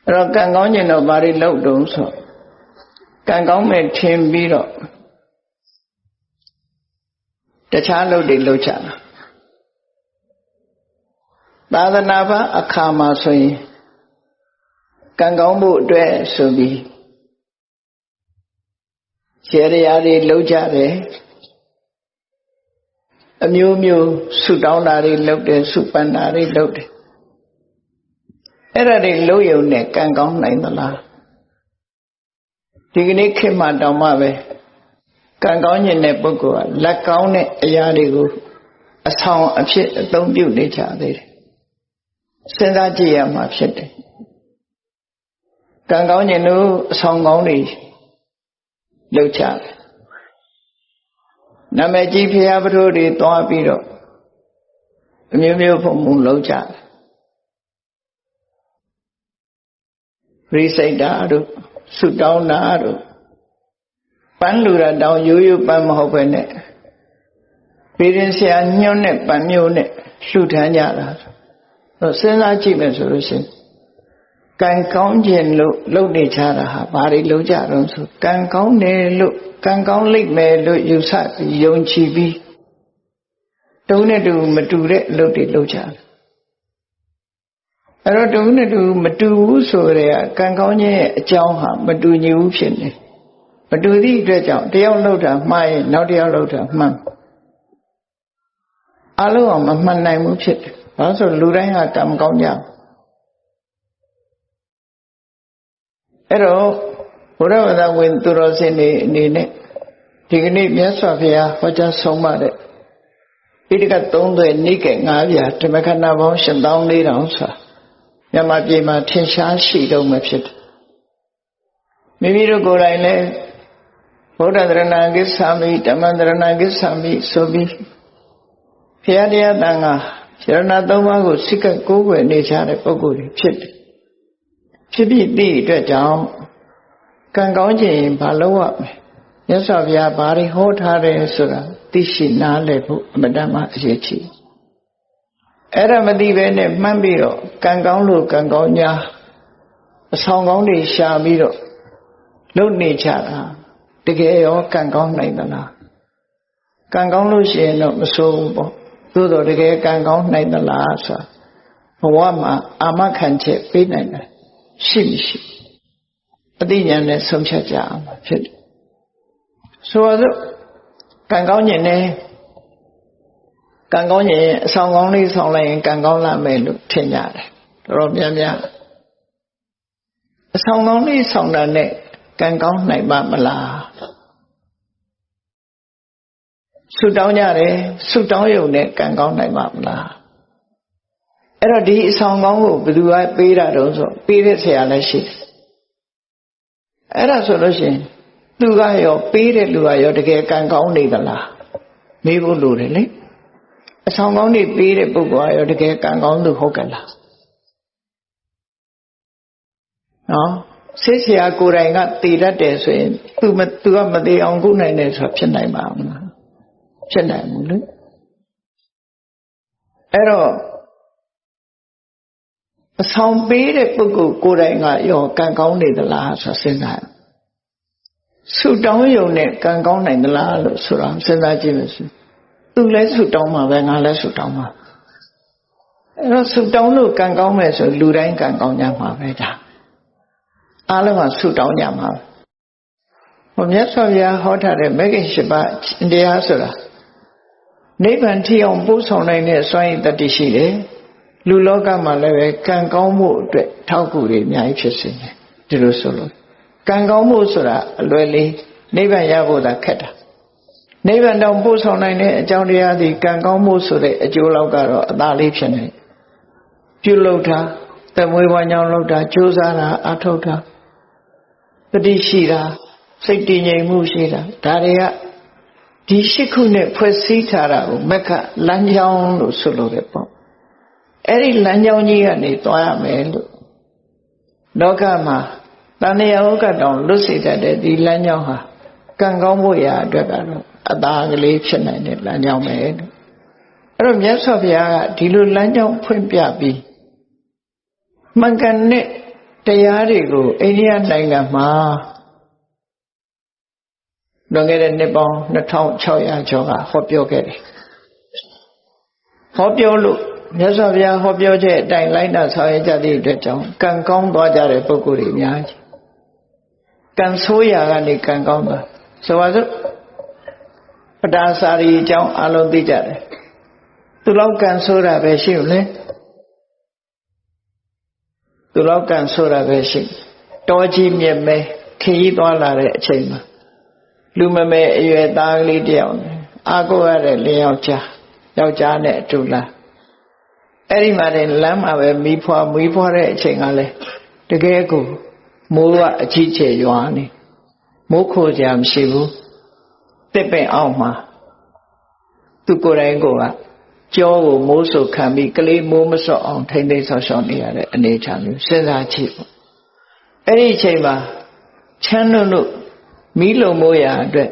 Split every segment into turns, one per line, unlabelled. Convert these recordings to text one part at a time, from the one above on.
အဲ့တော့ကံကောင်းခြင်းတော့ဘာတွေလုပ်တုံးဆိုကံကောင်းမဲ့ထင်ပြီးတော့တခြားလုပ်တွေလုပ်ကြတာသာသနာ့ဘာအခါမှာဆိုရင်ကံကောင်းဖို့အတွက်ဆိုပြီးရေရာတွေလုပ်ကြတယ်အမျိုးမျိုးဆုတောင်းတာတွေလုပ်တယ်ဆုပန်တာတွေလုပ်တယ်အဲ့ဒါတွေလုပ်ရုံနဲ့ကံကောင်းနိုင်သလားဒီကနေ့ခေတ်မှာတောင်မှပဲကံကောင်းခြင်းတဲ့ပုဂ္ဂိုလ်ကလက်ကောင်းတဲ့အရာတွေကိုအဆောင်အဖြစ်အသုံးပြုနေကြသေးတယ်စဉ်းစားကြည့်ရမှာဖြစ်တယ်ကံကောင်းခြင်းတို့အဆောင်ကောင်းတွေလုပ်ကြတယ်နာမည်ကြီးဖရာပထိုးတွေသွားပြီးတော့အမျိုးမျိုးပုံမှုလုပ်ကြတယ်ရိစိတ်တာတို့ဆုတောင်းတာတို့ပန်းလူရတောင်ရိုးရိုးပန်းမဟုတ်ပဲနဲ့ပေရင်ဆရာညွှန်းတဲ့ပန်းမျိုးနဲ့လှူထမ်းကြတာစဉ်းစားကြည့်မယ်ဆိုလို့ရှိရင်ကံကောင်းခြင်းလို့လုပ်နေကြတာဟာဘာတွေလုပ်ကြတော့ဆိုကံကောင်းတယ်လို့ကံကောင်းလိမ့်မယ်လို့ယူဆပြီးယုံကြည်ပြီးတုံးနဲ့တူမတူတဲ့အလုပ်တွေလုပ်ကြတယ်အဲ့တော့တုံးနဲ့တူမတူဘူးဆိုရဲကံကောင်းခြင်းရဲ့အကြောင်းဟာမတူညီဘူးဖြစ်နေမတူသည့်အတွက်ကြောင့်တယောက်လုပ်တာမှားရင်နောက်တယောက်လုပ်တာမှန်အလုံးအောင်မမှန်နိုင်ဘူးဖြစ်တယ်ဘာလို့ဆိုလူတိုင်းဟာကံကောင်းကြအဲ့တော့ဘုရားဝတ္တဝင်သူတော်စင်တွေအနေနဲ့ဒီကနေ့မြတ်စွာဘုရားဟောကြားဆုံးမတဲ့ဣတိက3သွဲနိကေ9ပြာဓမ္မခဏပေါင်း8400ဆိုတာမြန်မာပြည်မှာထင်ရှားရှိတော့မှဖြစ်တယ်မိမိတို့ကိုယ်တိုင်လည်းဗုဒ္ဓသရဏဂစ္ဆာမိဓမ္မသရဏဂစ္ဆာမိဆိုပြီးဘုရားတရားတန်ခါရဏသုံးပါးကိုစိတ်ကကိုးကွယ်နေကြတဲ့ပုဂ္ဂိုလ်တွေဖြစ်တယ်ဖြစ်ပြီးသည့်အတွက်ကြောင့်ကံကောင်းခြင်းဘာလို့ရမလဲမြတ်စွာဘုရားဘာတွေဟောထားတယ်ဆိုတာသိရှိနားလည်ဖို့အမတ္တမအရေးကြီးအဲ့ဒါမသိဘဲနဲ့မှန်းပြီးတော့ကံကောင်းလို့ကံကောင်းညာအဆောင်ကောင်းတွေရှာပြီးတော့လုပ်နေကြတာတကယ်ရောကံကောင်းနိုင်သလားကံကောင်းလို့ရှိရင်တော့မဆိုးဘူးပေါ့သို့တော်တကယ်ကံကောင်းနိုင်သလားဆိုတာဘဝမှာအာမခံချက်ပေးနိုင်တယ်ရှိမရှိအသိဉာဏ်နဲ့ဆုံးဖြတ်ကြအောင်ဖြစ်တယ်ဆိုတော့ကံကောင်းခြင်းနဲ့ကံကောင်းခြင်းအဆောင်ကောင်းလေးဆောင်လိုက်ရင်ကံကောင်းလာမယ်လို့ထင်ကြတယ်တော်တော်များများအဆောင်ကောင်းလေးဆောင်တာနဲ့ကံကောင်းနိုင်ပါမလားဆုတောင်းကြတယ်ဆုတောင်းရုံနဲ့ကံကောင်းနိုင်ပါမလားအဲ့တော့ဒီအဆောင်ကောင်းကိုဘယ်သူကပေးတာတုံးဆိုပေးတဲ့ဆရာလည်းရှိတယ်အဲ့ဒါဆိုလို့ရှိရင်သူကရောပေးတဲ့လူကရောတကယ်ကံကောင်းနေသလားမေးဖို့လိုတယ်လေအဆောင်ကောင်းတွေပေးတဲ့ပုဂ္ဂိုလ်ကရောတကယ်ကံကောင်းသူဟုတ်ကလားနော်ဆေးဆရာကိုယ်တိုင်ကတည်တတ်တယ်ဆိုရင်သူကမသေးအောင်ကုနိုင်တယ်ဆိုတာဖြစ်နိုင်ပါမလားဖြစ်နိုင်ဘူးလေအဲ့တော့အဆောင်ပေးတဲ့ပုဂ္ဂိုလ်ကိုယ်တိုင်ကရောကံကောင်းနေသလားဆိုစဉ်းစားဆုတောင်းရုံနဲ့ကံကောင်းနိုင်သလားလို့ဆိုတာစဉ်းစားကြည့်မယ်ဆိုသူလည်းဆုတောင်းမှာပဲငါလည်းဆုတောင်းမှာအဲ့တော့ဆုတောင်းလို့ကံကောင်းမယ်ဆိုလူတိုင်းကံကောင်းကြမှာပဲဒါအားလုံးကဆုတောင်းကြမှာဟိုမြတ်စွာဘုရားဟောထားတဲ့မဂ္ဂင်၈ပါးတရားဆိုတာနိဗ္ဗာန်ထိအောင်ပို့ဆောင်နိုင်တဲ့စွမ်းရည်တတ္တိရှိတယ်လူလောကမှာလည်းပဲကံကောင်းမှုအတွက်ထောက်ကူတွေအများကြီးဖြစ်စေတယ်ဒီလိုဆိုလို့ကံကောင်းမှုဆိုတာအလွယ်လေးနိဗ္ဗာန်ရဖို့သာခက်တာနိဗ္ဗာန်တောင်ပို့ဆောင်နိုင်တဲ့အကြောင်းတရားဒီကံကောင်းမှုဆိုတဲ့အကျိုးလောက်ကတော့အသာလေးဖြစ်နေပြုလုပ်တာသမွေးဝါညောင်းလုပ်တာကြိုးစားတာအထောက်တာတတိရှိတာစိတ်တည်ငြိမ်မှုရှိတာဒါတွေကဒီရှိခုနဲ့ဖွဲ့စည်းထားတာကိုမက္ခလမ်းကြောင်းလို့ဆိုလို့ရပေါ့အဲ့ဒီလမ်းကြောင်းကြီးကနေသွားရမယ်လို့လောကမှာတဏှာဥက္ကတောင်လွတ်စေတတ်တဲ့ဒီလမ်းကြောင်းဟာကံကောင်းဖို့ရာအတွက်ကတော့အသာကလေးဖြစ်နိုင်တဲ့လမ်းကြောင်းပဲလို့အဲ့တော့မြတ်စွာဘုရားကဒီလိုလမ်းကြောင်းဖွင့်ပြပြီးမှန်ကန်တဲ့ တရားတွေကိုအိန္ဒိယနိုင်ငံမှာလွန်ခဲ့တဲ့နှစ်ပေါင်း2600ကျော်ကဟောပြောခဲ့တယ်ဟောပြောလို့မြတ်စွာဘုရားဟောပြောချက်အတိုင်းလိုက်နာဆောင်ရွက်ကြသည့်အတွက်ကြောင့်ကံကောင်းသွားကြတဲ့ပုဂ္ဂိုလ်တွေအများကြီးကံဆိုးရာကနေကံကောင်းသွားဆိုပါစို့ပတာစာရီအကြောင်းအလုံးသိကြတယ်သူလောက်ကံဆိုးတာပဲရှိဦးလေသူလောက်ကံဆိုးတာပဲရှိတောကြီးမြက်မဲခရီးသွားလာတဲ့အချိန်မှာလူမမဲအရွယ်သားကလေးတယောက်အာကိုရတဲ့လင်းယောက်ျားနဲ့အတူလာအဲ့ဒီမှာလည်းလမ်းမှာပဲမီးဖွာတဲ့အချိန်ကလည်းတကယ်ကိုမိုးကအကြီးကျယ်ရွာနေမိုးခိုစရာမရှိဘူးတစ်ပင်အောက်မှာသူကိုယ်တိုင်ကကြောကိုမိုးဆုပ်ခံပြီးကလေးမိုးမစော့အောင်ထိမ့်သိမ်းဆော့ရှော့နေရတဲ့အနေအထားမျိုးစဉ်းစားကြည့်ပေါ့အဲ့ဒီအချိန်မှာချမ်းလို့မီးလုံမိုးရအတွက်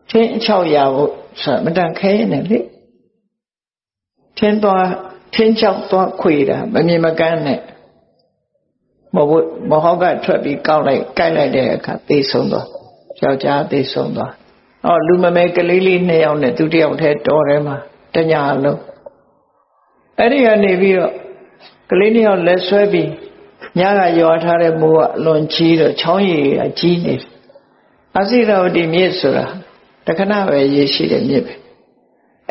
ထင်း600ဖို့ဆိုမတန်ခဲနေလေထင်းချောက်သွားခွေတာမမြင်မကန်းနဲ့မဟောက်ကထွက်ပြီးကိုက်လိုက်တဲ့အခါသေဆုံးသွားယောက်ျားသေဆုံးသွားလူမမဲကလေးလေး2ယောက်နဲ့သူ1ယောက်တည်းတော်ထဲမှာတညာလုံးအဲ့ဒီကနေပြီးတော့ကလေး2ယောက်လက်ဆွဲပြီးညကရွာထားတဲ့မိုးကအလွန်ကြီးတော့ချောင်းရည်အကြီးနေအစိရဝတီမြစ်ဆိုတာတခဏပဲရေရှိတဲ့မြစ်ပဲ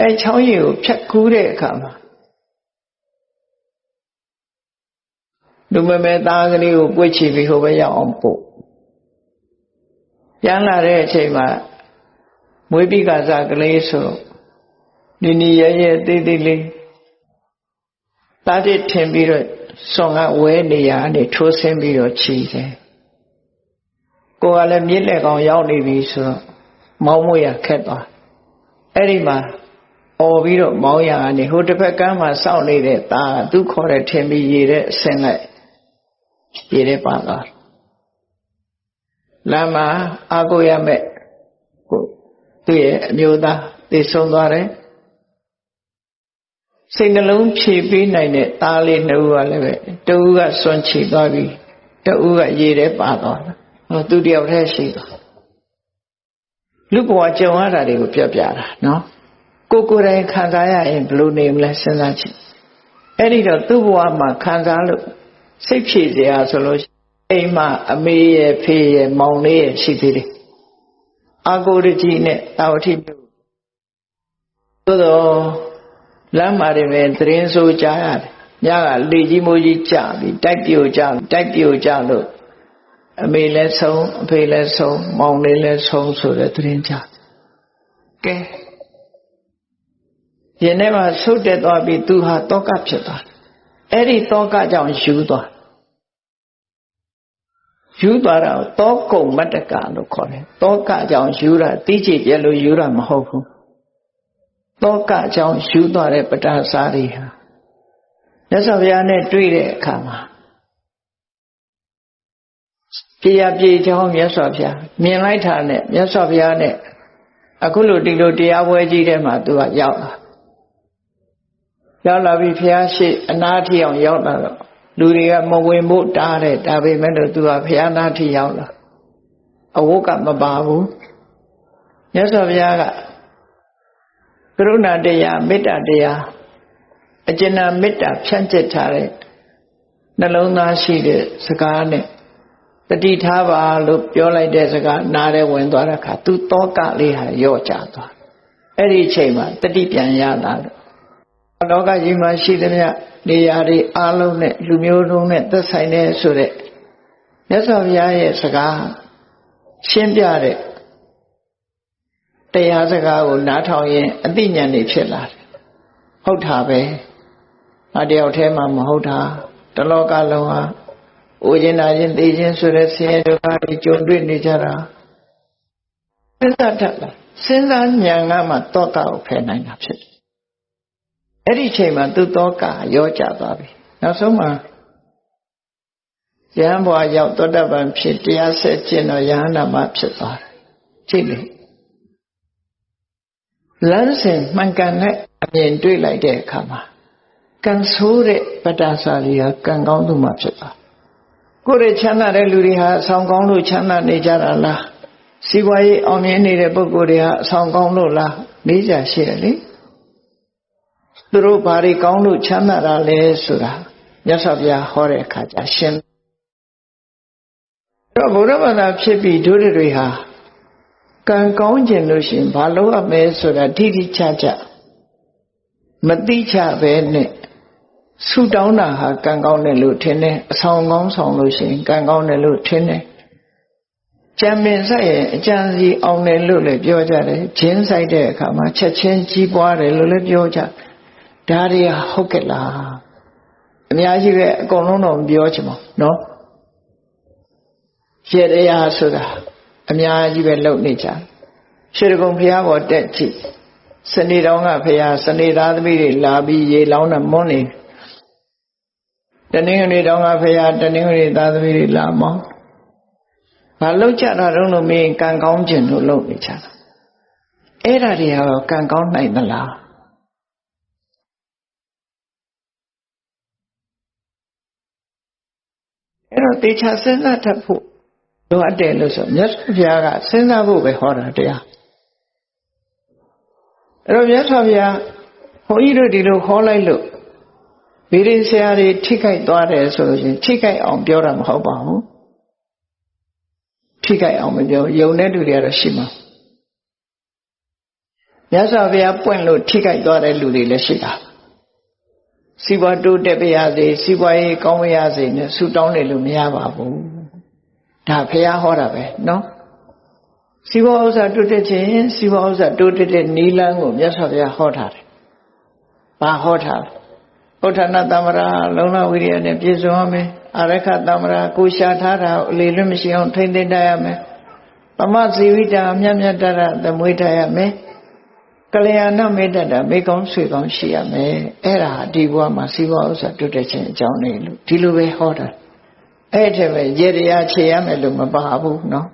အဲချောင်းရည်ကိုဖြတ်ကူးတဲ့အခါမှာလူမမဲသားကလေးကိုပွေ့ချပြီးဟိုဘက်ရောက်အောင်ပို့ပြန်လာတဲ့အချိန်မှာမွေးပြီးကစားကလေးဆိုနီရဲသေးသေးလေးတားတစ်ထင်ပြီးတော့ဆွန်ကဝဲနေရကနေထိုးဆင်းပြီးတော့ချီတယ်ကိုကလည်းမြစ်လက်ကောင်ရောက်နေပြီဆိုတော့မောင်းမွေရခက်သွားအဲ့ဒီမှာအော်ပြီးတော့မောင်းရကနေဟိုတစ်ဖက်ကမ်းမှာစောင့်နေတဲ့သားသူခေါ်တဲ့ထင်ပြီးရေတဲ့အဆင်းလိုက်ရေထဲပါသွားလမ်းမှာအာကိုရမဲ့ကိုသူ့ရဲ့အမျိုးသားသိဆုံးသွားတယ်စိတ်နှလုံးဖြည့်ပေးနိုင်တဲ့သားလေး2ဦးကလည်းပဲတဦးကစွန့်ချီသွားပြီးတဦးကရေထဲပါသွားတယ်သူတယောက်တည်းရှိသွားလူဘဝကြုံရတာတွေကိုပြောပြတာနော်ကိုယ်တိုင်ခံစားရရင်ဘယ်လိုနေမလဲစဉ်းစားကြည့်အဲ့ဒီတော့သူ့ဘဝမှာခံစားလို့စိတ်ဖြည့်စရာဆိုလို့အိမ်မှာအမေရဲ့ဖေးရဲ့မောင်လေးရဲ့ရှိသေးတယ်အာကိုရကြီးနဲ့တာဝတိမြို့သို့တော့လမ်းမှာတွေပဲသတင်းဆိုကြားရတယ်ညကလေကြီးမိုးကြီးကြပြီးတိုက်ပြိုကြလို့အမေလည်းဆုံးအဖေလည်းဆုံးမောင်လေးလည်းဆုံးဆိုတဲ့သတင်းကြားကဲရင်ထဲမှာဆုတ်တက်သွားပြီးသူဟာတောကဖြစ်သွားအဲ့ဒီတောကကြောင့်ယူသွားတာတောကုံမတ္တကလို့ခေါ်တယ်တောကကြောင့်ယူတာတိကျပြလို့ယူတာမဟုတ်ဘူးတောကကြောင့်ယူသွားတဲ့ပတာစာရီဟာမြတ်စွာဘုရားနဲ့တွေ့တဲ့အခါမှာပြေချောင်းမြတ်စွာဘုရားမြင်လိုက်တာနဲ့မြတ်စွာဘုရားနဲ့အခုလိုဒီလိုတရားပွဲကြီးထဲမှာသူကရောက်လာပြီးဘုရားရှိအနာထိအောင်ရောက်လာတော့လူတွေကမဝင်ဖို့တားတယ်ဒါပေမဲ့လို့သူကဘုရားနာထိရောက်လာအဝတ်ကမပါဘူးမြတ်စွာဘုရားကကရုဏာတရားမေတ္တာတရားအကျဉ်းမေတ္တာဖြန့်ကျက်ထားတဲ့နှလုံးသားရှိတဲ့စကားနဲ့တတိထားပါလို့ပြောလိုက်တဲ့စကားနားထဲဝင်သွားတဲ့အခါသူတောကလေးဟာရော့ကျသွားအဲ့ဒီအချိန်မှာတတိပြန်ရလာတော့လောကကြီးမှာရှိသမျှနေရာတွေအားလုံးနဲ့လူမျိုးလုံးနဲ့သက်ဆိုင်တဲ့ဆိုတဲ့မြတ်စွာဘုရားရဲ့စကားရှင်းပြတဲ့တရားစကားကိုနားထောင်ရင်အသိဉာဏ်တွေဖြစ်လာတယ်ဟုတ်တာပဲအတယောက်တည်းမှမဟုတ်တာတလောကလုံးဟာအိုခြင်းနာခြင်းသိခြင်းဆိုတဲ့ဆင်းရဲဒုက္ခတွေကြုံတွေ့နေကြတာစဉ်းစားတတ်လားစဉ်းစားဉာဏ်ကမှတောကကိုဖယ်နိုင်တာဖြစ်တယ်အဲ့ဒီချိန်မှာသူတောကရောကျသွားပြီနောက်ဆုံးမှာယဟန်ဘဝရောက်သောတပန်ဖြစ်တရားဆက်ကျင့်တော့ယဟန္တာမဖြစ်သွားတယ်ကြည့်လေလမ်းစဉ်မှန်ကန်တဲ့အမြင်တွေ့လိုက်တဲ့အခါမှာကံဆိုးတဲ့ပတ္တစာရီဟာကံကောင်းသူမှဖြစ်သွား ကိုယ်ရဲ့ချမ်းသာတဲ့လူတွေဟာအဆောင်ကောင်းလို့ချမ်းသာနေကြတာလားစီးပွားရေးအောင်မြင်နေတဲ့ပုဂ္ဂိုလ်တွေဟာအဆောင်ကောင်းလို့လားမေးကြရှိတယ်လေသူတို့ဘာတွေကောင်းလို့ချမ်းသာတာလဲဆိုတာမြတ်စွာဘုရားဟောတဲ့အခါကျရှင်းတော့ဘုရားဘာသာဖြစ်ပြီးတို့တွေဟာကံကောင်းခြင်းလို့ရှိရင်ဘာလို့ရမလဲဆိုတာတိတိကျကျမသိချပဲနဲ့ဆူတောင်းတာဟာကံကောင်းတယ်လို့ထင်တယ်အဆောင်ကောင်းဆောင်လို့ရှိရင်ကံကောင်းတယ်လို့ထင်တယ်ကြံပင်ဆိုင်ရင်အကြံစီအောင်တယ်လို့လည်းပြောကြတယ်ဂျင်းဆိုင်တဲ့အခါမှာချက်ချင်းကြီးပွားတယ်လို့လည်းပြောကြဒါတွေဟုတ်ကဲ့လားအများကြီးပဲအကုန်လုံးတော့မပြောချင်ပါဘူးနော်ရေတရားဆိုတာအများကြီးပဲလုပ်နေကြရှေးကုံဘုရားပေါ်တက်ကြည့်စနေတော်ကဘုရားစနေသားသမီးတွေလာပြီးရေလောင်းတဲ့မွန်းနေတနင်္ဂနွေတော်ကဘုရားတနင်္ဂနွေသားသမီးတွေလာမောင်းဘာလုပ်ကြတာတော့လို့မင်းကံကောင်းခြင်းလို့လုပ်နေကြတာအဲ့ဒါတွေဟာကံကောင်းနိုင်သလားအဲ့တော့တေချာစဉ်းစားတတ်ဖို့လိုအပ်တယ်လို့ဆိုမြတ်စွာဘုရားကစဉ်းစားဖို့ပဲဟောတာတရားအဲ့တော့မြတ်စွာဘုရားဘုန်းကြီးတို့ဒီလိုဟောလိုက်လို့ဗေဒင်ဆရာတွေထိခိုက်သွားတယ်ဆိုလို့ချင်းထိခိုက်အောင်ပြောတာမဟုတ်ပါဘူးထိခိုက်အောင်မပြောယုံတဲ့လူတွေကတော့ရှိမှာမြတ်စွာဘုရားပွင့်လို့ထိခိုက်သွားတဲ့လူတွေလည်းရှိတာစီးပွားတိုးတက်ပါရစေစီးပွားရေးကောင်းပါရစေနဲ့ဆုတောင်းနေလို့မရပါဘူးဒါဘုရားဟောတာပဲနော်စီးပွားဥစ္စာတိုးတက်ခြင်းစီးပွားဥစ္စာတိုးတက်တဲ့နိလန်းကိုမြတ်စွာဘုရားဟောထားတယ်ဘာဟောထားလဲဥဋ္ဌာဏတမ္မရာလုံလဝိရိယနဲ့ပြည့်စုံရမယ်အာရခတမ္မရာကိုရှာထားတာအလေလွတ်မရှိအောင်ထိမ့်သိမ့်တတ်ရမယ်ပမဇီဝိတာမြတ်မြတ်တရသမွေးတတ်ရမယ်ကလျာဏမေတ္တာမေကောင်းဆွေကောင်းရှိရမယ်အဲ့ဒါဒီဘဝမှာစီးပွားဥစ္စာတိုးတက်ခြင်းအကြောင်းလေးလို့ဒီလိုပဲဟောတာအဲ့ဒီပဲရေတရားခြေရမယ်လို့မပါဘူးနော်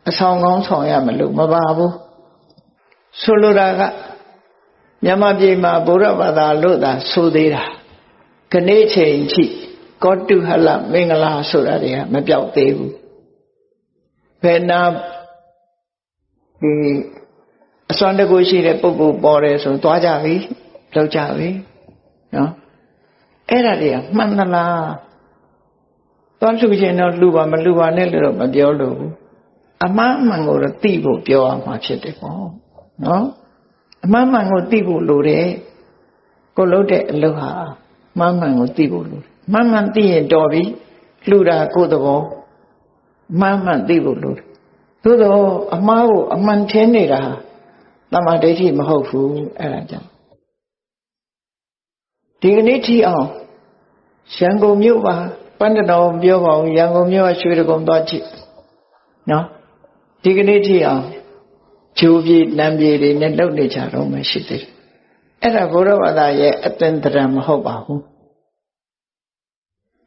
အဆောင်ကောင်းဆောင်ရမယ်လို့မပါဘူးဆိုလိုတာကမြန်မာပြည်မှာဗုဒ္ဓဘာသာလို့သာဆိုသေးတာခဏချိန်ချိကောတုဟလမင်္ဂလာဆိုတာတွေကမပြောက်သေးဘူးဘယ်နာဒီအစွမ်းတကူရှိတဲ့ပုဂ္ဂိုလ်ပေါ်တယ်ဆိုသွားကြပြီလောက်ကြပြီနော်အဲ့ဒါတွေကမှန်သလားသွားလှူခြင်းတော့လှူပါမလှူပါနဲ့လို့တော့မပြောလို့ဘူးအမှားမှန်ကိုတော့သိဖို့ပြောရမှာဖြစ်တယ်ပေါ့နော်အမှားမှန်ကိုသိဖို့လိုတယ်ကိုလုပ်တဲ့အလုပ်ဟာမှန်မှန်ကိုသိဖို့လိုတယ်မှန်မှန်သိရင်တော်ပြီလှူတာကိုယ်သဘောမှန်မှန်သိဖို့လိုတယ်သို့တော့အမှားကိုအမှန်ထင်နေတာဟာတမ္မာဒိဋ္ဌိမဟုတ်ဘူးအဲ့ဒါကြောင့်ဒီကနေ့ထိအောင်ရန်ကုန်မြို့မှာပန္နတော်ပြောပါဦးရန်ကုန်မြို့ကရွှေတကုံသွားကြည့်နော်ဒီကနေ့ထိအောင်ဂျိုးပြေနံပြေတွေနဲ့လုပ်နေကြတော့မှရှိသေးတယ်အဲ့ဒါဘုရားဘာသာရဲ့အသင်္တရမဟုတ်ပါဘူး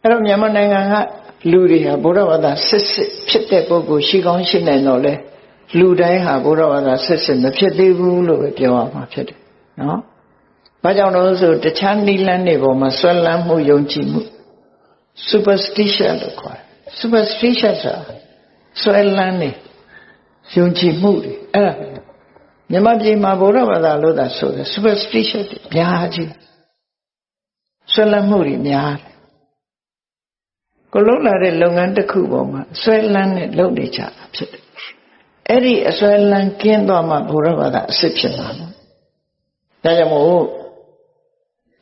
အဲ့တော့မြန်မာနိုင်ငံကလူတွေဟာဘုရားဘာသာစစ်ဖြစ်တဲ့ပုဂ္ဂိုလ်ရှိကောင်းရှိနိုင်တော့လေလူတိုင်းဟာဘုရားဘာသာစစ်မဖြစ်သေးဘူးလို့ပဲပြောရမှာဖြစ်တယ်နော်ဘာကြောင့်လဲဆိုတခြားနိလန်းတွေပေါ်မှာဆွဲလန်းမှုယုံကြည်မှု superstition လို့ခေါ်တယ် superstition ဆိုတာဆွဲလန်းနေယုံကြည်မှုတွေအဲ့ဒါမြန်မာပြည်မှာဘုရားဘာသာလို့သာဆိုတယ် superstition တွေများကြီးဆွဲလန်းမှုတွေများတယ်ကိုလုံးလာတဲ့လုပ်ငန်းတစ်ခုပေါ်မှာဆွဲလန်းနဲ့လုပ်နေကြတာဖြစ်တယ်အဲ့ဒီအဆွဲလန်းကင်းသွားမှဘုရားဘာသာအစစ်ဖြစ်မှာနော်ဒါကြောင့်မို့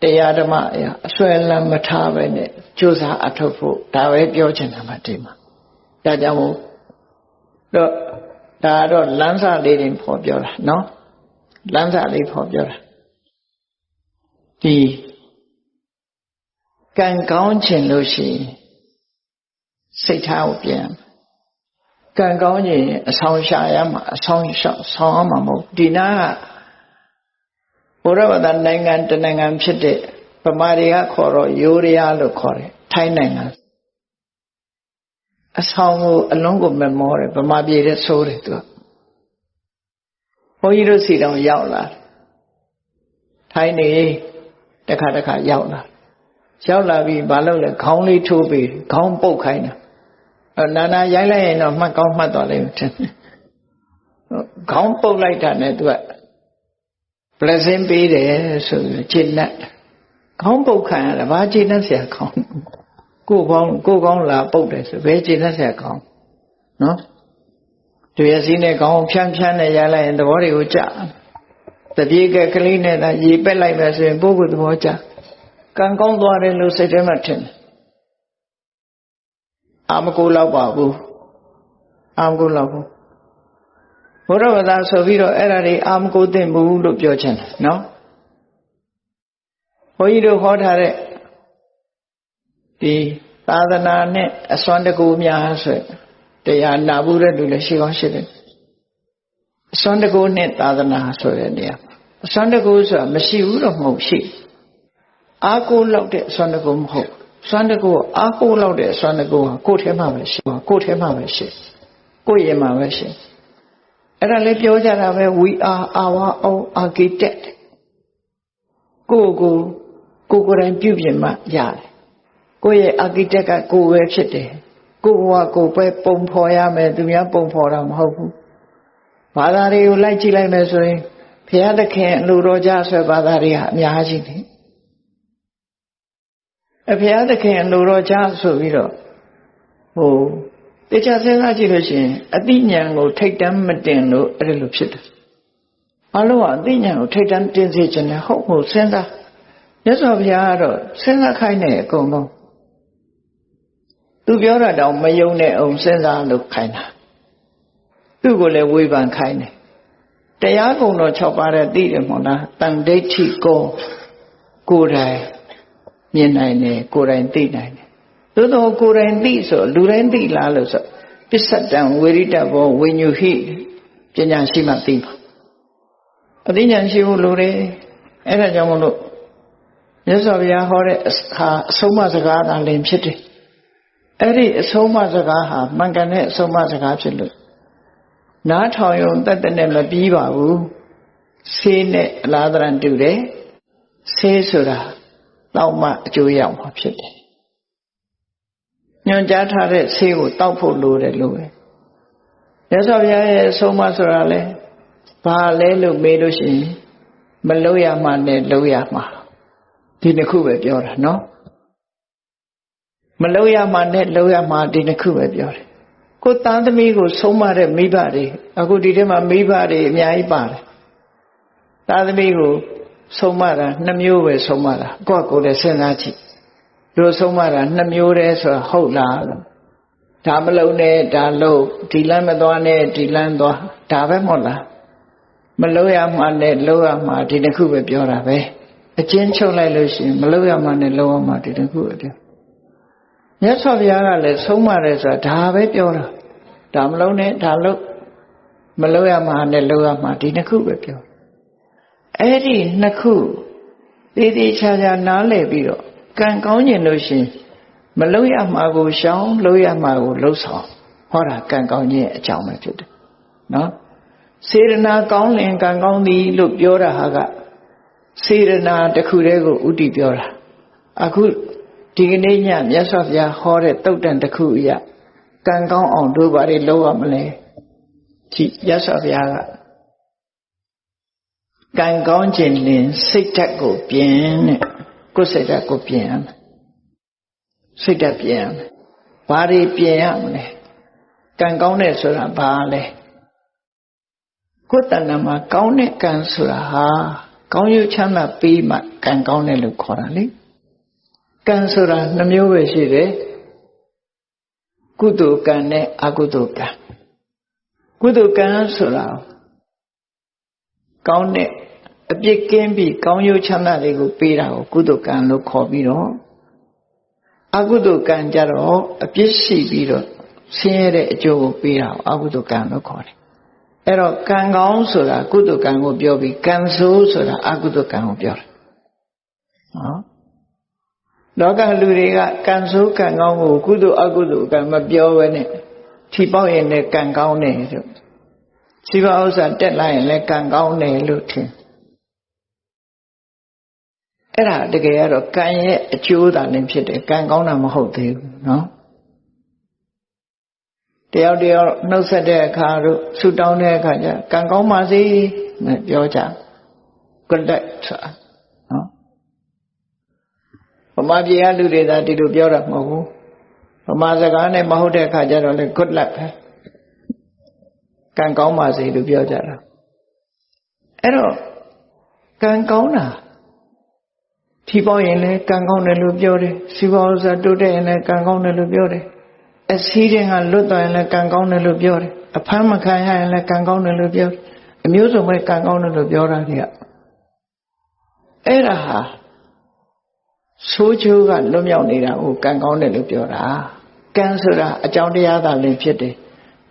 တရားဓမ္မအရာအဆွဲလန်းမထားပဲနဲ့ကြိုးစားအထောက်ဖို့ဒါပဲပြောချင်တာမှဒီမှာဒါကြောင့်မို့တော့ဒါတော့လမ်းစာလေးတွေဖော်ပြောတာနော်လမ်းစာလေးဖော်ပြောတာဒီကံကောင်းခြင်းလို့ရှိရင်စိတ်ထားကိုပြန်ကံကောင်းခြင်းအဆောင်ရှာရမှာအဆောင်ရှောက်ဆောင်ရမှာမဟုတ်ဒီနာကဘုရားဘာသာနိုင်ငံတနိုင်ငံဖြစ်တဲ့ဗမာတွေကခေါ်တော့ရိုးရရားလို့ခေါ်တယ်ထိုင်းနိုင်ငံအဆောင်ကိုအလုံးကိုမမောတယ်ဗမာပြည်တဲ့ဆိုးတယ်သူကဘုန်းကြီးတို့စီတောင်ရောက်လာထိုင်းနေတခါရောက်လာပြီးမလုပ်လဲခေါင်းလေးထိုးပြီးခေါင်းပုတ်ခိုင်းတာ နာရိုက်လိုက်ရင်တော့မှတ်ကောင်းမှတ်သွားလိမ့်မယ်ထင်တယ်ခေါင်းပုတ်လိုက်တာနဲ့သူက blessing ပေးတယ်ဆိုပြီးခြေနဲ့ခေါင်းပုတ်ခံရတာဘာခြေနဲ့ဆရာခေါင်းကိုယ်ကောင်းလာပုတ်တယ်ဆိုဘယ်ခြေနဲ့ဆရာခေါင်းနော်တွေ့ရစီနဲ့ခေါင်းဖြန်းနဲ့ရလိုက်ရင်သဘောတွေကိုကြတပြေကကလေးနဲ့သာရေပက်လိုက်မယ်ဆိုရင်ပုဂ္ဂိုလ်သဘောကြကံကောင်းသွားတယ်လို့စိတ်ထဲမှာထင်တယ်အာမကိုလောက်ပါဘူးအာမကိုလောက်ဘူးဘုရားဘာသာဆိုပြီးတော့အဲ့ဒါတွေအာမကိုသိမ့်ဘူးလို့ပြောချင်တယ်နော်ဘုန်းကြီးတို့ဟောထားတဲ့ဒီသာသနာနဲ့အစွမ်းတကူများဆိုတရားနာဘူးတဲ့လူလည်းရှိကောင်းရှိတယ်အစွမ်းတကူနဲ့သာသနာဆိုတဲ့နေရာအစွမ်းတကူဆိုတာမရှိဘူးတော့မဟုတ်ရှိအာကိုလောက်တဲ့အစွမ်းတကူမဟုတ်စွမ်းတကူအာကိုလောက်တဲ့အစွမ်းတကူကကိုယ်ထဲမှာပဲရှိကိုယ်ထဲမှာပဲရှိကိုယ်ရင်မှာပဲရှိအဲ့ဒါလေးပြောကြတာပဲ we are our own architect ကိုယ်တိုင်ပြုပြင်မှရတယ်ကိုယ့်ရဲ့ architect ကကိုယ်ပဲဖြစ်တယ်ကိုယ်ဘဝကိုယ်ပဲပုံဖော်ရမယ်သူများပုံဖော်တာမဟုတ်ဘူးဘာသာတွေကိုလိုက်ကြည့်လိုက်မယ်ဆိုရင်ဘုရားသခင်အလိုတော်ကြဆွဲဘာသာတွေကအများကြီးနေဘုရားသခင်အလိုတော်ကြဆိုပြီးတော့တရားစဉ်းစားကြည့်လို့ရှိရင်အသိဉာဏ်ကိုထိတ်တန်းမတင်လို့အဲ့လိုဖြစ်တယ်အလုံးကအသိဉာဏ်ကိုထိတ်တန်းတင်စေခြင်းနဲ့ဟုတ်မို့စဉ်းစားမြတ်စွာဘုရားကတော့စဉ်းစားခိုင်းတယ်အကုန်လုံးသူပြောတာတောင်မယုံတဲ့အောင်စဉ်းစားလို့ခိုင်းတာသူ့ကိုလည်းဝေဖန်ခိုင်းတယ်တရားကုံတော်6ပါးတဲ့သိတယ်မဟုတ်လားတန်ဒိဋ္ဌိကိုယ်တိုင်မြင်နိုင်တယ်ကိုယ်တိုင်သိနိုင်တယ်သို့တော့ကိုယ်တိုင်သိဆိုလူတိုင်းသိလားလို့ဆိုပစ္စတံဝေရိတဘောဝိညုဟိပညာရှိမှသိပါအသိဉာဏ်ရှိဖို့လိုတယ်အဲ့ဒါကြောင့်မလို့မြတ်စွာဘုရားဟောတဲ့အဆုံးအမစကားသာလင်ဖြစ်တယ်အဲ့ဒီအဆုံးအမစကားဟာမှန်ကန်တဲ့အဆုံးအမစကားဖြစ်လို့နားထောင်ရုံတတ်တဲ့မပြီးပါဘူးဆေးနဲ့အလားတန်တူတယ်ဆေးဆိုတာတောက်မှအကျိုးရမှာဖြစ်တယ်ညွှန်ကြားထားတဲ့ဆေးကိုတောက်ဖို့လိုတယ်လို့ပဲမြတ်စွာဘုရားရဲ့အဆုံးအမဆိုတာလဲဘာလဲလို့မေးလို့ရှိရင်မလို့ရမှနဲ့လို့ရမှာဒီနှစ်ခုပဲပြောတာနော်မလို့ရမှနဲ့လို့ရမှာဒီနှစ်ခုပဲပြောတယ်ကိုသားသမီးကိုဆုံးမတဲ့မိဘတွေအခုဒီထဲမှာမိဘတွေအများကြီးပါတယ်သားသမီးကိုဆုံးမတာ2မျိုးပဲဆုံးမတာကိုယ့်ကိုယ်လည်းစဉ်းစားကြည့်တို့ဆုံးမတာ2မျိုးတည်းဆိုတာဟုတ်လားဒါမလုံးနဲ့ဒါလုံးဒီလမ်းမသွားနဲ့ဒီလမ်းသွားဒါပဲမဟုတ်လားမလို့ရမှနဲ့လို့ရမှာဒီတစ်ခုပဲပြောတာပဲအချင်းချုပ်လိုက်လို့ရှိရင်မလို့ရမှနဲ့လို့ရမှာဒီတစ်ခုပဲပြောမြတ်စွာဘုရားကလည်းဆုံးမတယ်ဆိုတာဒါပဲပြောတာဒါမလုံးနဲ့ဒါလို့မလို့ရမှာနဲ့လို့ရမှာဒီနှစ်ခုပဲပြောအဲ့ဒီနှစ်ခုသေးသေးချာချာနားလည်ပြီးတော့ကံကောင်းကျင်လို့ရှိရင်မလို့ရမှာကိုရှောင်လို့ရမှာကိုလှုပ်ဆောင်ဟောတာကံကောင်းခြင်းအကြောင်းပဲဖြစ်တယ်နော်စေရနာကောင်းလင်ကံကောင်းသည်လို့ပြောတာဟာကစေရနာတစ်ခုတည်းကိုဥတည်ပြောတာအခုဒီကနေ့ညမြတ်စွာဘုရားဟောတဲ့တုတ်တန်တစ်ခုအရာကံကောင်းအောင်တို့ဘာတွေလုပ်ရမလဲကြည့်မြတ်စွာဘုရားကကံကောင်းခြင်းလင်စိတ်ဓာတ်ကိုပြင်တဲ့ကိုယ်စိတ်ဓာတ်ကိုပြင်ရမယ်စိတ်ဓာတ်ပြင်ရမယ်ဘာတွေပြင်ရမလဲကံကောင်းတဲ့ဆိုတာဘာလဲကိုယ်တဏ္ဍာမှာကောင်းတဲ့ကံဆိုတာဟာကောင်းကျိုးချမ်းသာပေးမှကံကောင်းတယ်လို့ခေါ်တာလေကံဆိုတာ2မျိုးပဲရှိတယ်ကုသိုလ်ကံနဲ့အကုသိုလ်ကံကုသိုလ်ကံဆိုတာကောင်းတဲ့အပြစ်ကင်းပြီးကောင်းကျိုးချမ်းသာတွေကိုပေးတာကိုကုသိုလ်ကံလို့ခေါ်ပြီးတော့အကုသိုလ်ကံကြတော့အပြစ်ရှိပြီးတော့ဆင်းရဲတဲ့အကျိုးကိုပေးတာကိုအကုသိုလ်ကံလို့ခေါ်တယ်အဲ့တော့ကံကောင်းဆိုတာကုသိုလ်ကံကိုပြောပြီးကံဆိုးဆိုတာအကုသိုလ်ကံကိုပြောတယ်နော်လောကလူတွေကကံဆိုးကံကောင်းကိုကုသိုလ်အကုသိုလ်ကံမပြောဘဲနဲ့ထီပေါက်ရင်လည်းကံကောင်းတယ်လို့စီပါဥစ္စာတက်လာရင်လည်းကံကောင်းတယ်လို့ထင်အဲ့ဒါတကယ်ကတော့ကံရဲ့အကျိုးသာလည်းဖြစ်တယ်ကံကောင်းတာမဟုတ်သေးဘူးနော် ယောက်တယောက်နှုတ်ဆက်တဲ့အခါတို့ဆူတောင်းတဲ့အခါကျကံကောင်းပါစေနဲ့ပြောကြ good luck ဆိုတာနော်ဗမာပြည်ကလူတွေသာဒီလိုပြောတာမဟုတ်ဘူးဗမာစကားနဲ့မဟုတ်တဲ့အခါကျတော့လေ good luck ပဲကံကောင်းပါစေလို့ပြောကြတာအဲ့တော့ကံကောင်းတာထီပေါရင်လည်းကံကောင်းတယ်လို့ပြောတယ်စီပွားဥစ္စာတိုးတက်ရင်လည်းကံကောင်းတယ်လို့ပြောတယ်အစည်းတင်ကလွတ်သွားရင်လည်းကံကောင်းတယ်လို့ပြောတယ်အဖမ်းမခံရရင်လည်းကံကောင်းတယ်လို့ပြောတယ်အမျိုးစုံပဲကံကောင်းတယ်လို့ပြောတာတွေကအဲ့ဒါဟာဆိုးချိုးကလွတ်မြောက်နေတာကိုကံကောင်းတယ်လို့ပြောတာကံဆိုတာအကြောင်းတရားသာလည်းဖြစ်တယ်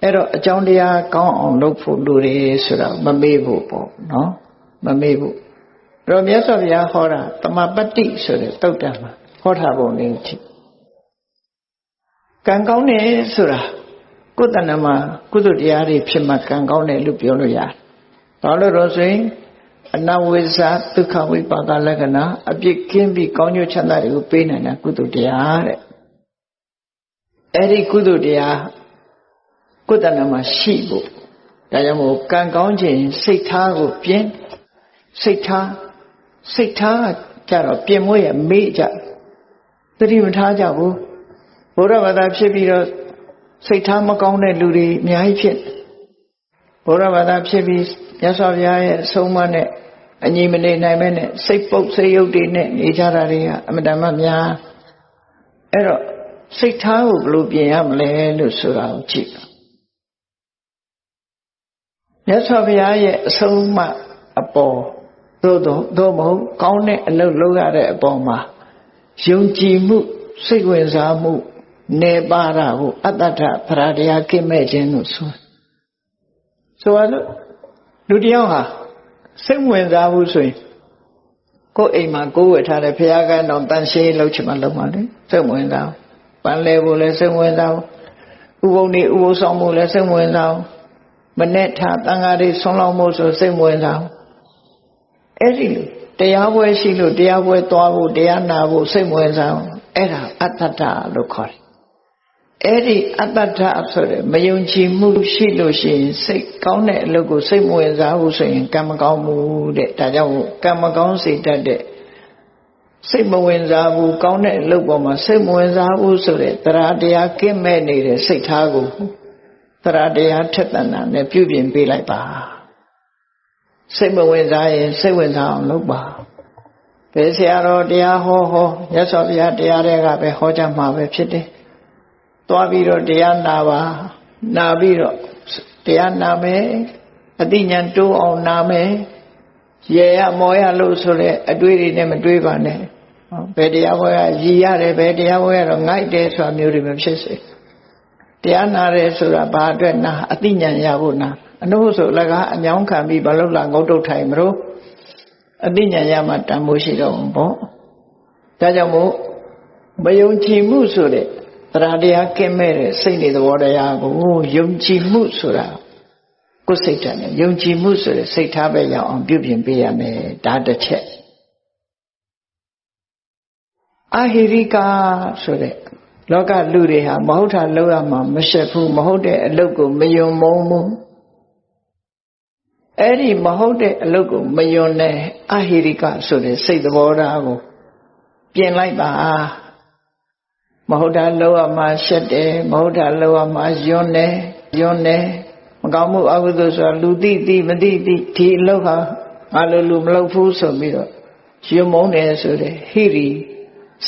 အဲ့တော့အကြောင်းတရားကောင်းအောင်လုပ်ဖို့လိုတယ်ဆိုတာမမေ့ဖို့ပေါ့နော်မမေ့ဖို့တော့မြတ်စွာဘုရားဟောတာတမပတ္တိဆိုတဲ့သုတ်တံမှာဟောထားပုံလေးကြည့်ကံကောင်းတယ်ဆိုတာကိုယ်တဏ္ဍာမှာကုသိုလ်တရားတွေဖြစ်မှကံကောင်းတယ်လို့ပြောလို့ရတယ်ဘာလို့တော့ဆိုရင်အနဝိဇ္ဇဒုက္ခဝိပါကလက္ခဏာအပြစ်ကင်းပြီးကောင်းကျိုးချမ်းသာတွေကိုပေးနိုင်တာကုသိုလ်တရားတဲ့အဲ့ဒီကုသိုလ်တရားကိုယ်တဏ္ဍာမှာရှိဖို့ဒါကြောင့်မို့ကံကောင်းခြင်းစိတ်ထားကိုပြင်းစိတ်ထားကြတော့ပြင်မွေးရမေ့ကြသတိမထားကြဘူးဘုရားဘာသာဖြစ်ပြီးတော့စိတ်ထားမကောင်းတဲ့လူတွေအများကြီးဖြစ်ဘုရားဘာသာဖြစ်ပြီးမြတ်စွာဘုရားရဲ့အဆုံးအမနဲ့အညီမနေနိုင်မဲနဲ့စိတ်ပုတ်စိတ်ယုတ်တွေနဲ့နေကြတာတွေကအမှန်တမ်းများအဲ့တော့စိတ်ထားကိုဘယ်လိုပြင်ရမလဲလို့ဆိုတာကိုကြည့်မြတ်စွာဘုရားရဲ့အဆုံးအမအပေါ်သို့မဟုတ်ကောင်းတဲ့အလုပ်လုပ်ရတဲ့အပေါ်မှာယုံကြည်မှုစိတ်ဝင်စားမှုနေပါတာကိုအတ္တထပရာတရားကိမဲ့ခြင်းလို့ဆိုတော့လူတယောက်ဟာစိတ်ဝင်စားဘူးဆိုရင်ကိုယ်အိမ်မှာကိုယ်ဝယ်ထားတဲ့ဘုရားကံတော်တန်ရှင်းလုပ်ချင်မှလုပ်ပါလေစိတ်ဝင်စားပန်းလဲဖို့လည်းစိတ်ဝင်စားဥပုံနေဥပုသ်ဆောင်ဖို့လည်းစိတ်ဝင်စားမနဲ့ထားတန်ဃာတွေဆွမ်းလောင်းဖို့ဆိုစိတ်ဝင်စားအဲ့ဒီလိုတရားပွဲရှိလို့တရားပွဲသွားဖို့တရားနာဖို့စိတ်ဝင်စားအဲ့ဒါအတ္တတလို့ခေါ်တယ်အဲ့ဒီအတ္တတဆိုတဲ့မယုံကြည်မှုရှိလို့ရှိရင်စိတ်ကောင်းတဲ့အလုပ်ကိုစိတ်မဝင်စားဘူးဆိုရင်ကံမကောင်းဘူးတဲ့ဒါကြောင့်ကံမကောင်းစေတတ်တဲ့စိတ်မဝင်စားဘူးကောင်းတဲ့အလုပ်ပေါ်မှာစိတ်မဝင်စားဘူးဆိုတဲ့တရားတရားကင်းမဲ့နေတဲ့စိတ်ထားကိုတရားတရားထက်သန်တာနဲ့ပြုပြင်ပေးလိုက်ပါစိတ်မဝင်စားရင်စိတ်ဝင်စားအောင်လုပ်ပါဘယ်ဆရာတော်တရားဟောမြတ်စွာဘုရားတရားတွေကပဲဟောကြမှာပဲဖြစ်တယ်သွားပြီးတော့တရားနာပါနာပြီးတော့တရားနာမယ်အသိဉာဏ်တိုးအောင်နာမယ်ရေရမောရလို့ဆိုတဲ့အတွေးတွေနဲ့မတွေးပါနဲ့ဘယ်တရားဟောရရည်ရတယ်ဘယ်တရားဟောရတော့ငိုက်တယ်ဆိုတာမျိုးတွေမဖြစ်စေတရားနာတယ်ဆိုတာဘာအတွက်နာအသိဉာဏ်ရဖို့နာအနုဆိုလည်းကအမြောင်းခံပြီးဘာလို့လာငုတ်တုတ်ထိုင်မလို့အသိဉာဏ်ရမှတန်ဖို့ရှိတော့ဘောဒါကြောင့်မို့မယုံကြည်မှုဆိုတဲ့တရားတရားကင်းမဲ့တဲ့စိတ်တွေသဘောတရားကိုယုံကြည်မှုဆိုတာကိုယ်စိတ်ဓာတ်နဲ့ယုံကြည်မှုဆိုတဲ့စိတ်ထားပဲရအောင်ပြုပြင်ပေးရမယ်ဒါတစ်ချက်အဟိရိကဆိုတဲ့လောကလူတွေဟာမဟုတ်တာလုပ်ရမှာမရှက်ဘူးမဟုတ်တဲ့အလုပ်ကိုမယုံမုန်းဘူးအဲ့ဒီမဟုတ်တဲ့အလုပ်ကိုမယုံတဲ့အဟိရိကဆိုတဲ့စိတ်သဘောထားကိုပြင်လိုက်ပါမဟုတ်တာလုပ်ရမှာရှက်တယ်မဟုတ်တာလုပ်ရမှာယွန်းတယ်မကောင်းမှုအကုသိုလ်ဆိုတာလူသိမသိဒီအလုပ်ဟာငါလူမလုပ်ဘူးဆိုပြီးတော့ယွန်းမုန်းတယ်ဆိုတဲ့ဟိရိ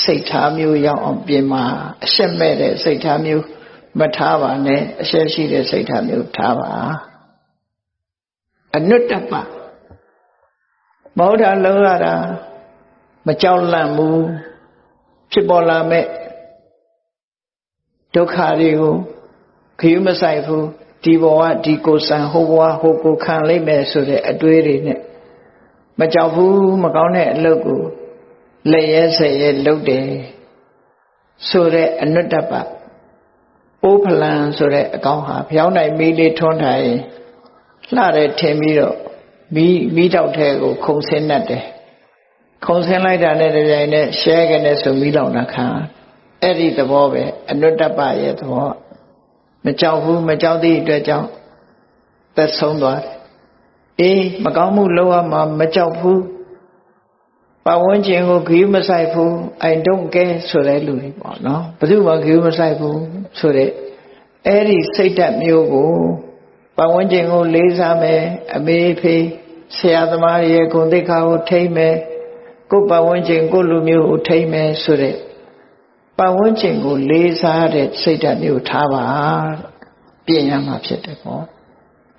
စိတ်ထားမျိုးရောက်အောင်ပြင်မှာအရှက်မဲ့တဲ့စိတ်ထားမျိုးမထားပါနဲ့အရှက်ရှိတဲ့စိတ်ထားမျိုးထားပါအနုတ္တပမဟုတ်တာလုပ်ရတာမကြောက်လန့်ဘူးဖြစ်ပေါ်လာမဲ့ဒုက္ခတွေကိုခရီးမဆိုင်ဘူးဒီဘဝဒီကိုဆံဟိုဘဝဟိုကိုခံလိုက်မယ်ဆိုတဲ့အတွေးတွေနဲ့မကြောက်ဘူးမကောင်းတဲ့အလုပ်ကိုလက်ရဲဆက်ရဲလုပ်တယ်ဆိုတဲ့အနုတ္တပအိုးဖလန်ဆိုတဲ့အကောင်ဟာဖျောင်းနိုင်မီးလေးထွန်းထားရင်လှတယ်ထင်ပြီးတော့မီးတောက်ထဲကိုခုံဆင်းတတ်တယ်ခုံဆင်းလိုက်တာနဲ့တပြိုင်နက်ရှဲကနေဆိုမီးလောင်တာခံအဲ့ဒီသဘောပဲအနုတ္တပရဲ့သဘော ကြောက်ဘူးမကြောက်သည့်အတွက်ကြောင့်သက်ဆုံးသွားတယ်အေးမကောင်းမှုလုပ်ရမှာမကြောက်ဘူးပတ်ဝန်းကျင်ကိုဂရုမစိုက်ဘူး I don't care ဆိုတဲ့လူတွေပေါ့နော်ဘယ်သူမှဂရုမစိုက်ဘူးဆိုတဲ့အဲ့ဒီစိတ်ဓာတ်မျိုးကိုပတ်ဝန်းကျင်ကိုလေးစားမယ်အမေဖေးဆရာသမားရဲ့ဂုဏ်သိက္ခာကိုထိမ့်မယ်ကိုယ်ပတ်ဝန်းကျင်ကိုလူမျိုးကိုထိမ့်မယ်ဆိုတဲ့ပတ်ဝန်းကျင်ကိုလေးစားတဲ့စိတ်ဓာတ်မျိုးထားပါပြင်ရမှာဖြစ်တယ်ပေါ့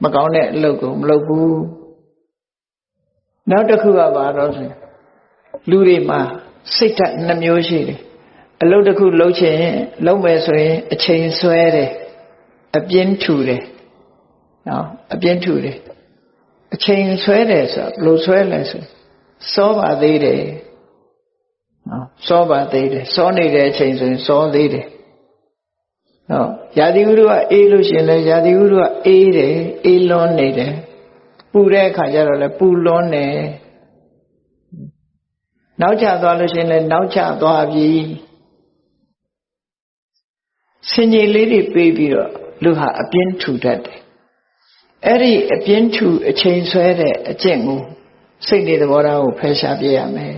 မကောင်းတဲ့အလုပ်ကိုမလုပ်ဘူးနောက်တစ်ခုကဘာတော့ဆိုလူတွေမှာစိတ်ဓာတ်နှမျိုးရှိတယ်အလုပ်တစ်ခုလုပ်ချင်လုပ်မယ်ဆိုရင်အချိန်ဆွဲတယ်အပြင်းထူတယ်နော်အပြင်းထူတယ်အချိန်ဆွဲတယ်ဆိုဘယ်လိုဆွဲလဲဆိုစောပါသေးတယ်နော်စောပါသေးတယ်စောနေတဲ့အချိန်ဆိုရင်စောသေးတယ်နော်ရာသီဥတုကအေးလို့ရှိရင်လည်းရာသီဥတုကအေးတယ်အေးလွန်းနေတယ်ပူတဲ့အခါကျတော့လည်းပူလွန်းနေနောက်ကျသွားလို့ရှိရင်လည်းနောက်ကျသွားပြီစင်ကြီးလေးတွေပေးပြီးတော့လူဟာအပြင်းထူတတ်တယ်အဲ့ဒီအပြင်းထူအချိန်ဆွဲတဲ့အကျင့်ကိုစိတ်နေသဘောထားကိုဖယ်ရှားပြရမယ်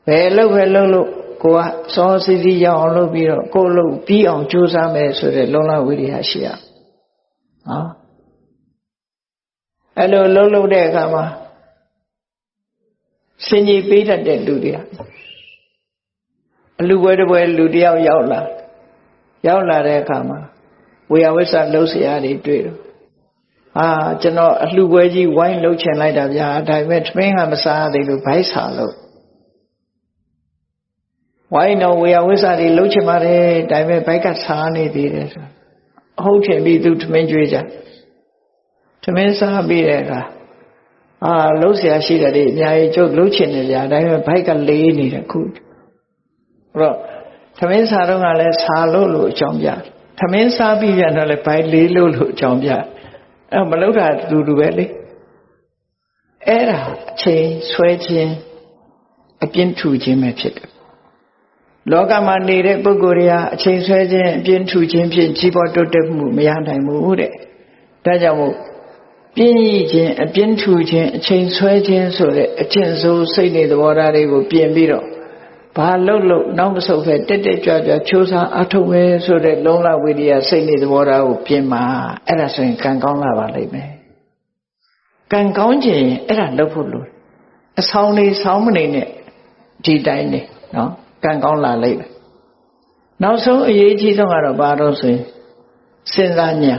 ဘယ်လို့ပဲလုပ်လို့ကိုကစောစီစီရောက်အောင်လုပ်ပြီးတော့ကိုယ်လုပ်ပြီးအောင်ကြိုးစားမယ်ဆိုတဲ့လုံလဝိရိယရှိရနော်အဲ့လိုလုပ်တဲ့အခါမှာစင်ကြီးပေးတတ်တဲ့လူတွေအလူပွဲတစ်ပွဲလူတယောက်ရောက်လာတဲ့အခါမှာဝေယဝိဆလှုပ်ရှားတွေတွေ့တော့ကျွန်တော်အလှပွဲကြီးဝိုင်းလှုပ်ချင်လိုက်တာဗျာဒါပေမဲ့ထမင်းကမစားသေးလို့ဘိုက်စာလို့ဝိုင်းတော့ဝေယဝိဆတွေလှုပ်ချင်ပါတယ်ဒါပေမဲ့ဘိုက်ကစားနေသေးတယ်ဆိုအဟုတ်ထင်ပြီးသူထမင်းကြွေးကြထမင်းစားပြီးတဲ့အခါလှုပ်ရှားရှိတယ်ဒီအများကြီးကျုပ်လှုပ်ချင်တယ်ဗျာဒါပေမဲ့ဘိုက်ကလေးနေတယ်ခုအဲ့တော့ထမင်းစားတော့ကလည်းစားလို့အကြောင်းပြထမင်းစားပြီးပြန်တော့လည်းဘိုက်လေးလို့အကြောင်းပြမလှုပ်တာတူပဲလေအဲ့ဒါအချိန်ဆွဲခြင်းအပြင်းထူခြင်းပဲဖြစ်တယ်လောကမှာနေတဲ့ပုဂ္ဂိုလ်တွေဟာအချိန်ဆွဲခြင်းအပြင်းထူခြင်းဖြင့်ကြီးပွားတိုးတက်မှုမရနိုင်ဘူးတဲ့ဒါကြောင့်မို့ပြင်းရခြင်းအပြင်းထူခြင်းအချိန်ဆွဲခြင်းဆိုတဲ့အကျင့်ဆိုးစိတ်နေသဘောထားတွေကိုပြင်ပြီးတော့ဘာလို့နောက်မဆုတ်ပဲတက်တက်ကြွကြွချိုးစားအထုံးပဲဆိုတဲ့လုံလဝိရိယစိတ်နေသဘောထားကိုပြင်မှာအဲ့ဒါဆိုရင်ကံကောင်းလာပါလိမ့်မယ်ကံကောင်းခြင်းအဲ့ဒါလုပ်ဖို့လိုအဆောင်နေဆောင်မနေနဲ့ဒီတိုင်းနေနော်ကံကောင်းလာလိမ့်မယ်နောက်ဆုံးအရေးကြီးဆုံးကတော့ဘာလို့ဆိုရင်စဉ်းစားဉာ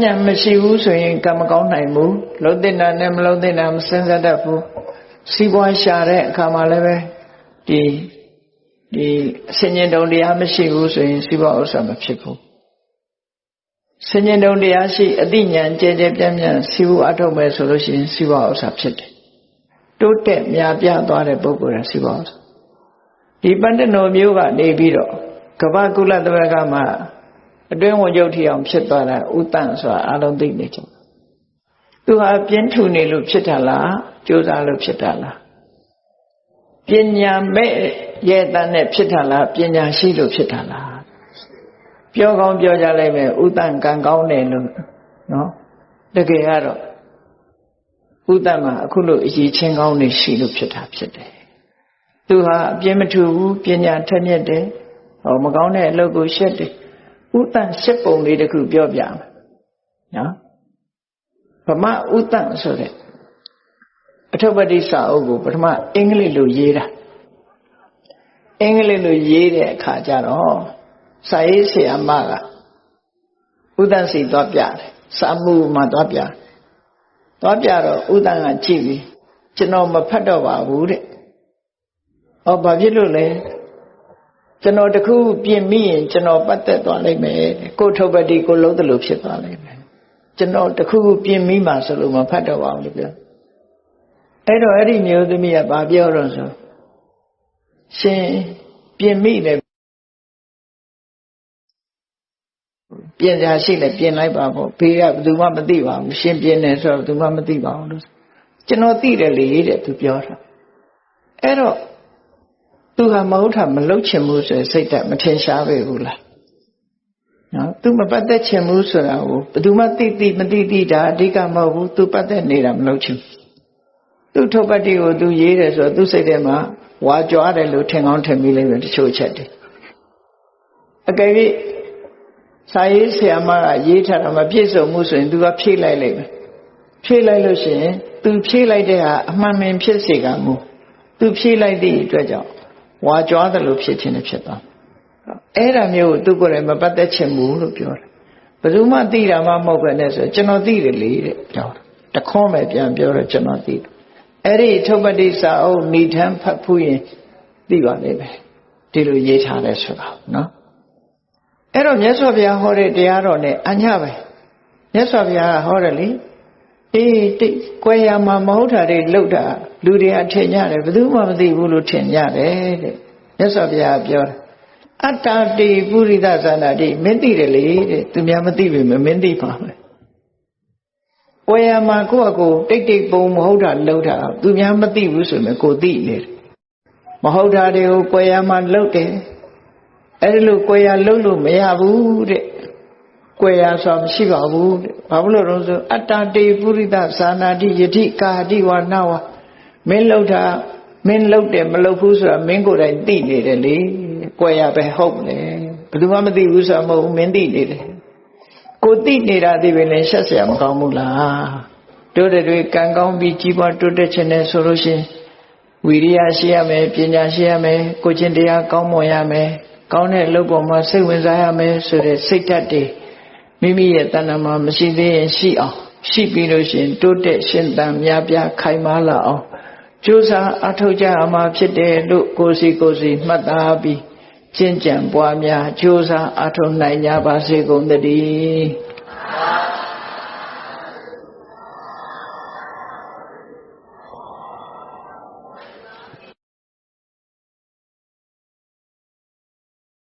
ဏ်မရှိဘူးဆိုရင်ကံမကောင်းနိုင်ဘူးလုံးတင်တာနဲ့မလုံးတင်တာမစဉ်းစားတတ်ဘူးစီးပွားရှာတဲ့အခါမှာလည်းပဲဒီအစဉ်ဉ္တုံတရားမရှိဘူးဆိုရင်စီးပွားဥစ္စာမဖြစ်ဘူးဆင်ញင်တုံတရားရှိအသိဉာဏ်ကျဲကျဲပြန့်ပြန့်စီးပွားအထုတ်မယ်ဆိုလို့ရှိရင်စီးပွားဥစ္စာဖြစ်တယ်တိုးတက်များပြားသွားတဲ့ပုဂ္ဂိုလ်ကစီးပွားဥစ္စာဒီပန္တနောမျိုးကနေပြီးတော့ကမ္ဘာကုလသမဂ္ဂမှာအတွင်းဝန်ချုပ်ထီအောင်ဖြစ်သွားတာဥတ္တန်ဆိုတာအလုံးသိနေကြသူဟာပြင်းထူနေလို့ဖြစ်တာလားကြိုးစားလို့ဖြစ်တာလားပညာမဲ့ရဲ့တန်းနဲ့ဖြစ်တာလားပညာရှိလို့ဖြစ်တာလားပြောကောင်းပြောကြလိုက်မယ်ဥတ္တန်ကံကောင်းတယ်လို့နော်တကယ်ကတော့ဥတ္တန်မှာအခုလိုအရေးချင်းကောင်းနေရှိလို့ဖြစ်တာဖြစ်တယ်သူဟာအပြင်းမထူဘူးပညာထက်မြက်တယ်မကောင်းတဲ့အလုပ်ကိုရှက်တယ်ဥတ္တန်ရှစ်ပုံလေးတစ်ခုပြောပြမယ်နော်ဗမာဥတ္တန်ဆိုတဲ့အထုပ္ပတိစာအုပ်ကိုပထမအင်္ဂလိပ်လိုရေးတာအင်္ဂလိပ်လိုရေးတဲ့အခါကျတော့စာရေးဆရာမကဥတ္တန်စီသွားပြတယ်စာမှုမှာသွားပြတော့ဥတ္တန်ကကြည့်ပြီးကျွန်တော်မဖတ်တော့ပါဘူးတဲ့ဘာဖြစ်လို့လဲကျွန်တော်တခုပြင်မိရင်ကျွန်တော်ပတ်သက်သွားလိမ့်မယ်ကိုထုပ္ပတိကိုလုံးတယ်လို့ဖြစ်သွားလိမ့်မယ်ကျွန်တော်တခုပြင်မိမှဆိုလို့မဖတ်တော့ပါဘူးလို့ပြောအဲ့တော့အဲ့ဒီမျိုးသမီးကဘာပြောတော့ဆိုရှင်ပြင်မိတယ်ပြင်ကြရှိလဲပြင်လိုက်ပါပေါ့ဘေးကဘယ်သူမှမသိပါဘူးရှင်ပြင်တယ်ဆိုတော့ဘယ်သူမှမသိပါဘူးလို့ကျွန်တော်သိတယ်လေတဲ့သူပြောတာအဲ့တော့သူဟာမဟုတ်တာမလုပ်ချင်ဘူးဆိုစိတ်ဓာတ်မထင်ရှားပဲဘူးလား နော်သူမပတ်သက်ချင်ဘူးဆိုတာကိုဘယ်သူမှသိမသိဒါအဓိကမဟုတ်ဘူးသူပတ်သက်နေတာမလုပ်ချင်သူထုပ်ပတ်တိကိုသူရေးတယ်ဆိုတော့သူစိတ်ထဲမှာဝါကြွားတယ်လို့ထင်ကောင်းထင်မိလိမ့်မယ်တချို့ချက်တွေအကယ်၍စာရေးဆရာမကရေးထားတာမပြည့်စုံမှုဆိုရင်သူကဖြည့်လိုက်လိမ့်မယ်ဖြည့်လိုက်လို့ရှိရင်သူဖြည့်လိုက်တဲ့ဟာအမှန်မှန်ဖြစ်စေကမူသူဖြည့်လိုက်သည့်အတွက်ကြောင့်ဝါကြွားတယ်လို့ဖြစ်ခြင်းနဲ့ဖြစ်သွားအဲ့ဒါမျိုးကိုသူကိုယ်တိုင်မပတ်သက်ချင်ဘူးလို့ပြောတယ်ဘယ်သူမှသိတာမှမဟုတ်ပဲနဲ့ဆိုကျွန်တော်သိတယ်လေတဲ့ပြောတယ်တခေါက်ပဲပြန်ပြောတော့ကျွန်တော်သိတယ်အဲ့ဒီထုပ်ပတိစာအုပ်ဏိဌာန်ဖတ်ဖူးရင်သိပါလိမ့်မယ်ဒီလိုရေးထားတယ်ဆိုတာနော်အဲ့တော့မြတ်စွာဘုရားဟောတဲ့တရားတော်နဲ့အညပဲမြတ်စွာဘုရားဟောတယ်လေအေးတိတ်ကွယ်ရမှာမဟုတ်တာတွေလှုပ်တာလူတွေကထင်ကြတယ်ဘယ်သူမှမသိဘူးလို့ထင်ကြတယ်တဲ့မြတ်စွာဘုရားပြောတယ်အတ္တတိပုရိသဇာနာတိမင်းသိတယ်လေတဲ့သူများမသိပြီမင်းသိပါမယ်ကွယ်ရမှာကိုယ့်အကိုတိတ်ပုံမဟုတ်တာလှုပ်တာသူများမသိဘူးဆိုရင်ကိုသိနေတယ်မဟုတ်တာတွေကိုကွယ်ရမှာလှုပ်တယ်အဲ့ဒီလိုကွယ်ရလှုပ်လို့မရဘူးတဲ့ကွယ်ရဆိုတာမရှိပါဘူးတဲ့ဘာလို့လဲဆိုအတ္တတေပုရိသဇာနာတိယတိကာတိဝနာဝမင်းလှုပ်တာမင်းလှုပ်တယ်မလှုပ်ဘူးဆိုတာမင်းကိုယ်တိုင်သိနေတယ်လေကွယ်ရပဲဟုတ်တယ်ဘယ်သူမှမသိဘူးဆိုတာမဟုတ်ဘူးမင်းသိနေတယ်ကိုသိနေတာသိပဲလေရှက်เสียမကောင်းဘူးလားတို့တွေကံကောင်းပြီးကြီးပွားတိုးတက်ခြင်းနဲ့ဆိုလို့ရှိရင်ဝီရိယရှိရမယ်ပညာရှိရမယ်ကိုချင်းတရားကောင်းမွန်ရမယ်ကောင်းတဲ့အလုပ်ပေါ်မှာစိတ်ဝင်စားရမယ်ဆိုတဲ့စိတ်ဓာတ်တွေမိမိရဲ့တဏ္ဍာမှာမရှိသေးရင်ရှိအောင်ရှိပြီးလို့ရှိရင်တိုးတက်ရှင်သန်များပြားခိုင်မာလာအောင်ကြိုးစားအထောက်ကြအမှာဖြစ်တယ်လို့ကိုယ်စီမှတ်သားပြီးကျင့်ကြံပွားများကြိုးစားအထောက်နိုင်ကြပါစေကုန်သတည်း